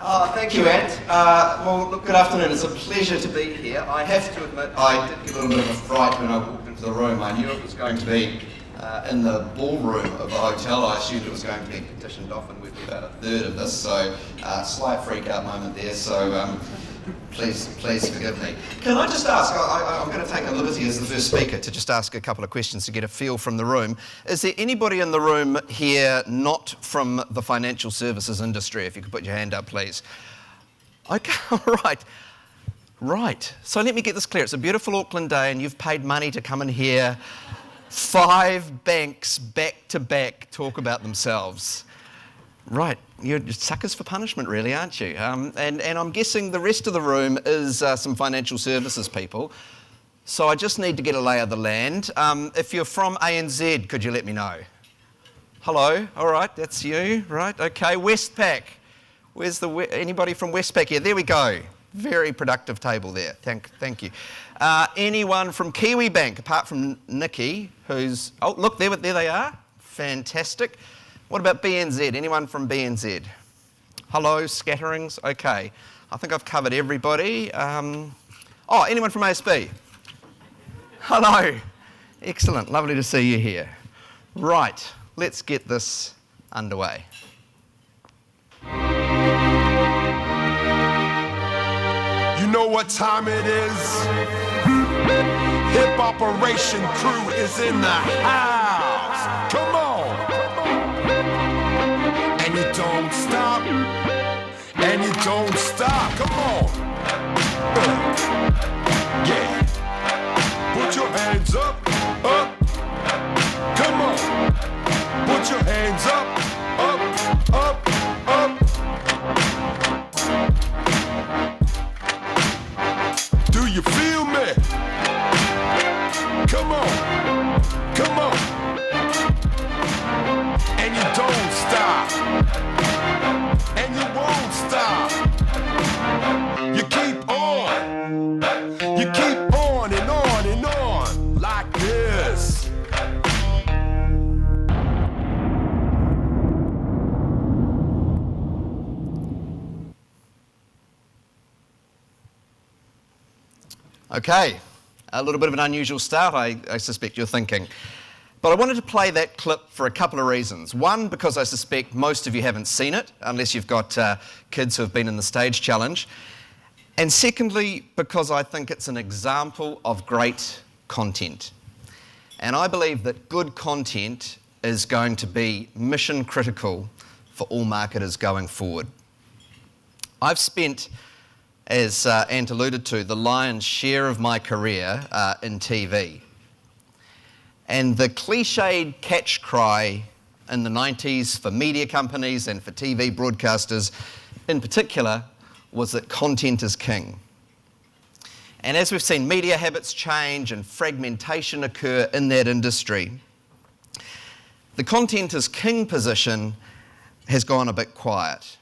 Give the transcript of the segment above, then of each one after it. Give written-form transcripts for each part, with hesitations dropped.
Oh, thank you, Ant. Well, look, good afternoon. It's a pleasure to be here. I have to admit, I did get a little bit of a fright when I walked into the room. I knew it was going to be in the ballroom of the hotel. I assumed it was going to be partitioned off, and we'd be about a third of this, so slight freak-out moment there. So please forgive me. Can I just ask? I'm going to take a liberty as the first speaker to just ask a couple of questions to get a feel from the room. Is there anybody in the room here not from the financial services industry? If you could put your hand up, please. Okay, all right. Right. So let me get this clear. It's a beautiful Auckland day, and you've paid money to come and hear 5 banks back to back talk about themselves. Right, you're suckers for punishment, really, aren't you? And I'm guessing the rest of the room is some financial services people. So I just need to get a lay of the land. If you're from ANZ, could you let me know? Hello, all right, that's you, right, okay. Westpac, where's anybody from Westpac here? There we go. Very productive table there, thank you. Anyone from Kiwi Bank, apart from Nikki, who's, oh look, there they are, fantastic. What about BNZ? Anyone from BNZ? Hello, scatterings, okay. I think I've covered everybody. Oh, anyone from ASB? Hello, excellent, lovely to see you here. Right, let's get this underway. You know what time it is? Hip Operation Crew is in the house. Come on. And you don't stop. And you don't stop. Come on. Yeah. Put your hands up. Up. Come on. Put your hands up. Up. Up. Up. Do you feel me? Come on, come on. And you don't stop. And you won't stop. You keep on. You keep on and on and on. Like this. Okay, a little bit of an unusual start, I suspect you're thinking. But I wanted to play that clip for a couple of reasons. One, because I suspect most of you haven't seen it, unless you've got kids who have been in the stage challenge. And secondly, because I think it's an example of great content. And I believe that good content is going to be mission critical for all marketers going forward. I've spent, as Ant alluded to, the lion's share of my career in TV. And the cliched catch cry in the 90s for media companies and for TV broadcasters in particular was that content is king. And as we've seen media habits change and fragmentation occur in that industry, the content is king position has gone a bit quiet.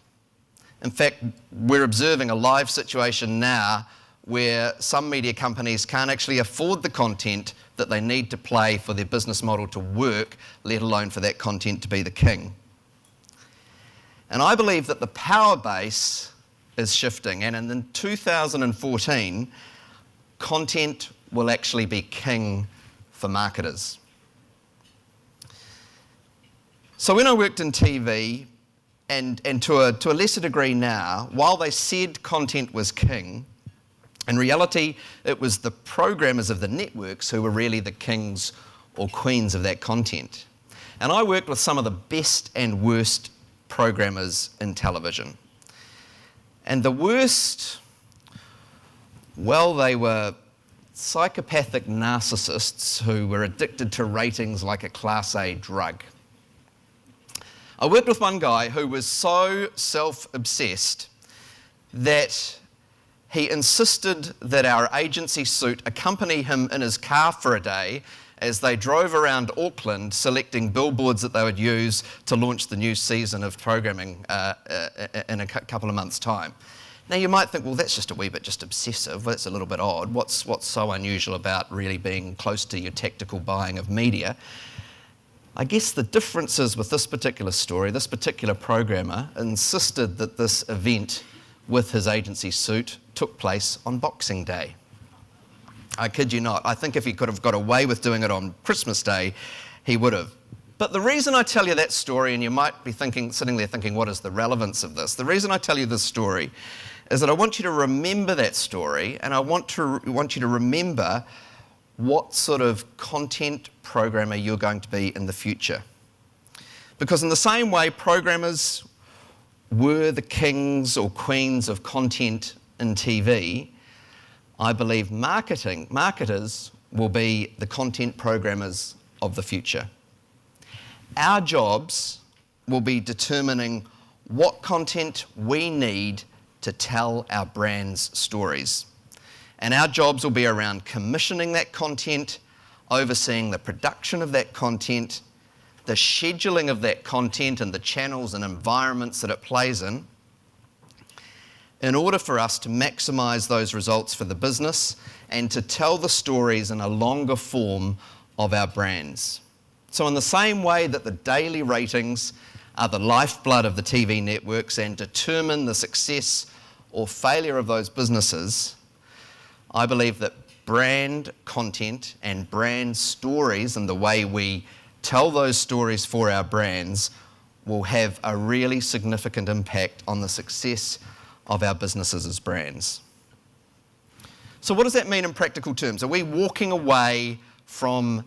In fact, we're observing a live situation now where some media companies can't actually afford the content that they need to play for their business model to work, let alone for that content to be the king. And I believe that the power base is shifting, and in 2014, content will actually be king for marketers. So when I worked in TV, and to a lesser degree now, while they said content was king, in reality, it was the programmers of the networks who were really the kings or queens of that content. And I worked with some of the best and worst programmers in television. And the worst, well, they were psychopathic narcissists who were addicted to ratings like a Class A drug. I worked with one guy who was so self-obsessed that he insisted that our agency suit accompany him in his car for a day as they drove around Auckland selecting billboards that they would use to launch the new season of programming in a couple of months' time. Now you might think, well, that's just a wee bit just obsessive, that's a little bit odd. What's so unusual about really being close to your tactical buying of media? I guess the difference is with this particular story, this particular programmer insisted that this event with his agency suit took place on Boxing Day. I kid you not. I think if he could have got away with doing it on Christmas Day, he would have. But the reason I tell you that story, and you might be sitting there thinking, what is the relevance of this? The reason I tell you this story is that I want you to remember that story, and I want you to remember what sort of content programmer you're going to be in the future. Because in the same way programmers were the kings or queens of content in TV, I believe marketers will be the content programmers of the future. Our jobs will be determining what content we need to tell our brand's stories. And our jobs will be around commissioning that content, overseeing the production of that content, the scheduling of that content and the channels and environments that it plays in order for us to maximise those results for the business and to tell the stories in a longer form of our brands. So in the same way that the daily ratings are the lifeblood of the TV networks and determine the success or failure of those businesses, I believe that brand content and brand stories and the way we tell those stories for our brands will have a really significant impact on the success of our businesses as brands. So what does that mean in practical terms? Are we walking away from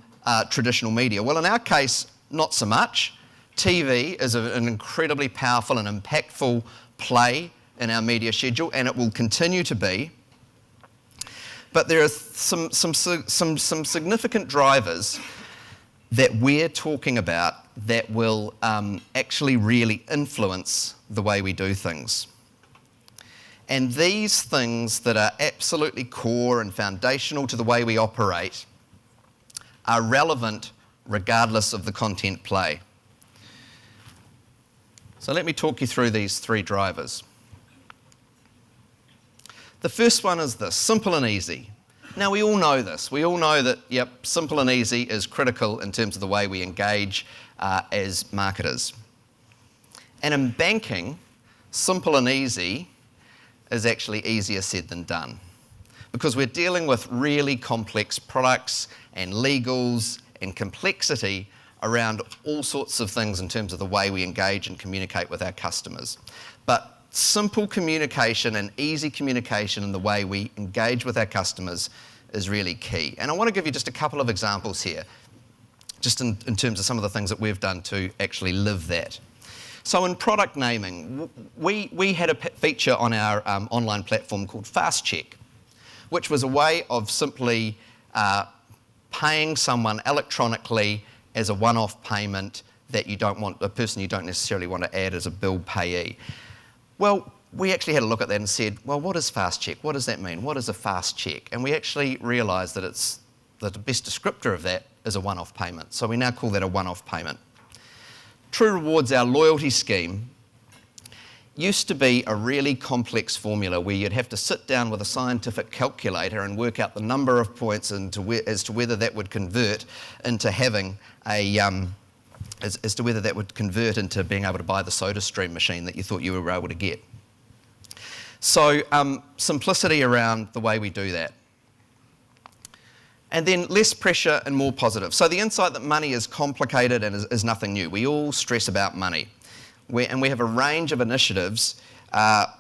traditional media? Well, in our case, not so much. TV is an incredibly powerful and impactful play in our media schedule, and it will continue to be. But there are some significant drivers that we're talking about that will actually really influence the way we do things. And these things that are absolutely core and foundational to the way we operate are relevant regardless of the content play. So let me talk you through these three drivers. The first one is this, simple and easy. Now we all know this. We all know that, simple and easy is critical in terms of the way we engage as marketers. And in banking, simple and easy is actually easier said than done, because we're dealing with really complex products and legals and complexity around all sorts of things in terms of the way we engage and communicate with our customers. But simple communication and easy communication in the way we engage with our customers is really key. And I want to give you just a couple of examples here, just in terms of some of the things that we've done to actually live that. So in product naming, we had a feature on our online platform called Fast Check, which was a way of simply paying someone electronically as a one-off payment that you don't want, a person you don't necessarily want to add as a bill payee. Well, we actually had a look at that and said, well, what is Fast Check? What does that mean? What is a fast check? And we actually realised that the best descriptor of that is a one-off payment. So we now call that a one-off payment. True Rewards, our loyalty scheme, used to be a really complex formula where you'd have to sit down with a scientific calculator and work out the number of points as to whether that would convert into having as to whether that would convert into being able to buy the SodaStream machine that you thought you were able to get. So simplicity around the way we do that. And then less pressure and more positive. So the insight that money is complicated and is nothing new. We all stress about money. And we have a range of initiatives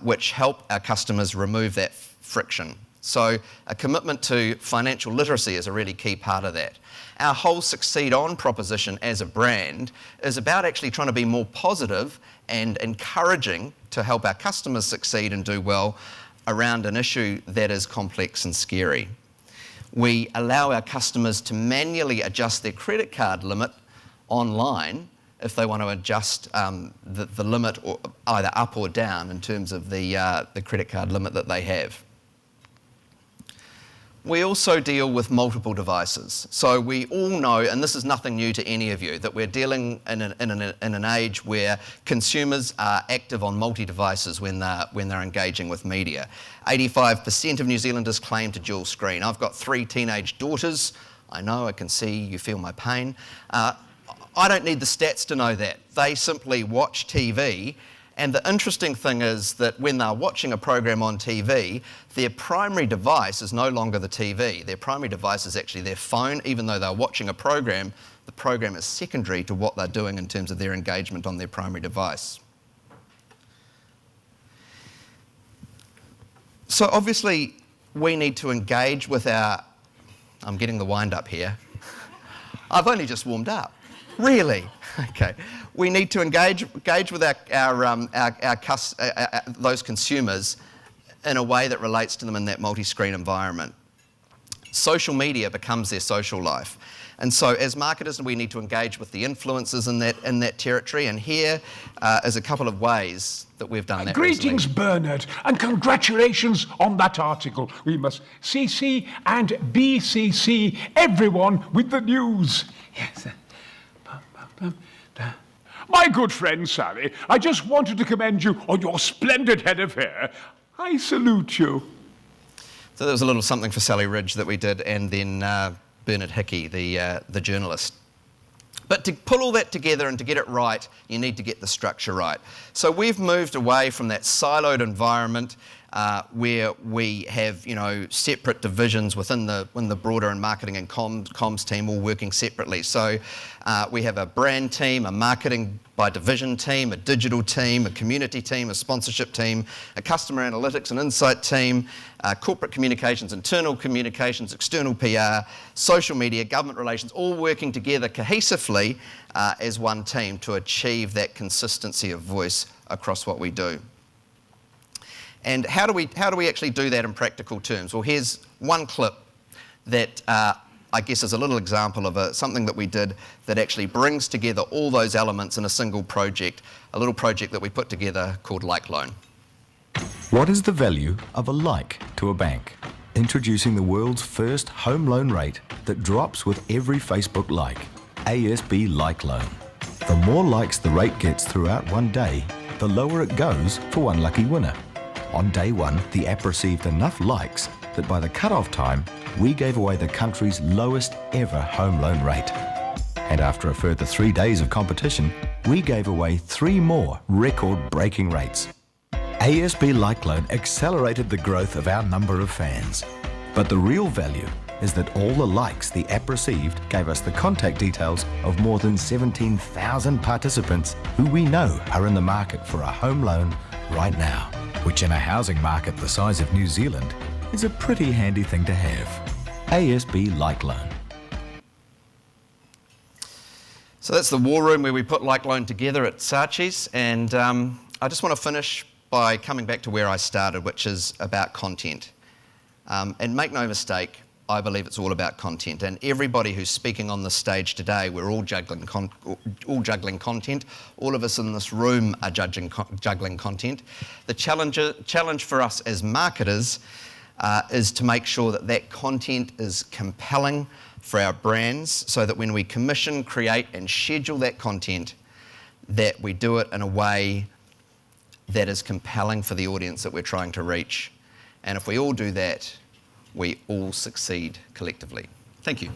which help our customers remove that friction. So a commitment to financial literacy is a really key part of that. Our whole Succeed On proposition as a brand is about actually trying to be more positive and encouraging to help our customers succeed and do well around an issue that is complex and scary. We allow our customers to manually adjust their credit card limit online if they want to adjust the limit or either up or down in terms of the credit card limit that they have. We also deal with multiple devices. So we all know, and this is nothing new to any of you, that we're dealing in an age where consumers are active on multi-devices when they're engaging with media. 85% of New Zealanders claim to dual screen. I've got 3 teenage daughters. I know, I can see, you feel my pain. I don't need the stats to know that. They simply watch TV, and the interesting thing is that when they're watching a program on TV, their primary device is no longer the TV. Their primary device is actually their phone. Even though they're watching a program, the program is secondary to what they're doing in terms of their engagement on their primary device. So obviously, we need to engage with our... I'm getting the wind up here. I've only just warmed up. Really? Okay. We need to engage with those consumers in a way that relates to them in that multi-screen environment. Social media becomes their social life. And so as marketers, we need to engage with the influencers in that territory. And here is a couple of ways that we've done that. Greetings, recently. Bernard, and congratulations on that article. We must CC and BCC everyone with the news. Yes. My good friend, Sally, I just wanted to commend you on your splendid head of hair. I salute you. So there was a little something for Sally Ridge that we did, and then Bernard Hickey, the journalist. But to pull all that together and to get it right, you need to get the structure right. So we've moved away from that siloed environment where we have, separate divisions within the broader and marketing and comms team all working separately. So we have a brand team, a marketing by division team, a digital team, a community team, a sponsorship team, a customer analytics and insight team, corporate communications, internal communications, external PR, social media, government relations, all working together cohesively as one team to achieve that consistency of voice across what we do. And how do we actually do that in practical terms? Well, here's one clip that I guess is a little example of something that we did that actually brings together all those elements in a single project, a little project that we put together called Like Loan. What is the value of a like to a bank? Introducing the world's first home loan rate that drops with every Facebook like, ASB Like Loan. The more likes the rate gets throughout one day, the lower it goes for one lucky winner. On day one, the app received enough likes that by the cut-off time, we gave away the country's lowest ever home loan rate. And after a further 3 days of competition, we gave away 3 more record-breaking rates. ASB Like Loan accelerated the growth of our number of fans. But the real value is that all the likes the app received gave us the contact details of more than 17,000 participants who we know are in the market for a home loan right now, which in a housing market the size of New Zealand is a pretty handy thing to have. ASB Like Loan. So that's the war room where we put Like Loan together at Saatchi's, and I just want to finish by coming back to where I started, which is about content. And make no mistake, I believe it's all about content. And everybody who's speaking on the stage today, we're all juggling content. All of us in this room are juggling content. The challenge for us as marketers is to make sure that that content is compelling for our brands, so that when we commission, create and schedule that content, that we do it in a way that is compelling for the audience that we're trying to reach. And if we all do that, we all succeed collectively. Thank you.